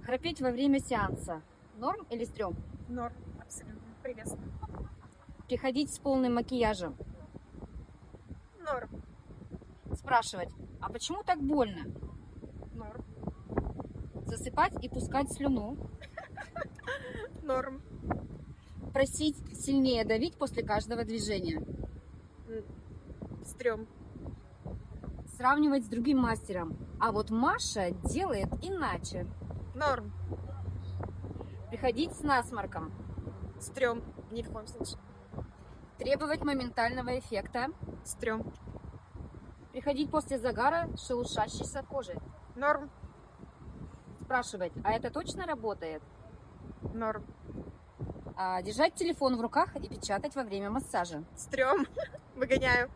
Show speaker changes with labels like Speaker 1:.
Speaker 1: Храпеть во время сеанса. Норм или стрём?
Speaker 2: Норм, абсолютно. Приветствую.
Speaker 1: Приходить с полным макияжем.
Speaker 2: Норм,
Speaker 1: Спрашивать, а почему так больно?
Speaker 2: норм,
Speaker 1: Засыпать и пускать слюну.
Speaker 2: норм.
Speaker 1: Просить сильнее давить после каждого движения.
Speaker 2: Стрём,
Speaker 1: Сравнивать с другим мастером. А вот Маша делает иначе.
Speaker 2: норм,
Speaker 1: Приходить с насморком.
Speaker 2: стрём. Ни в коем случае.
Speaker 1: Требовать моментального эффекта.
Speaker 2: Стрём,
Speaker 1: Приходить после загара с шелушащейся кожей.
Speaker 2: норм,
Speaker 1: Спрашивать, а это точно работает?
Speaker 2: норм,
Speaker 1: Держать телефон в руках и печатать во время массажа.
Speaker 2: стрём. Выгоняю.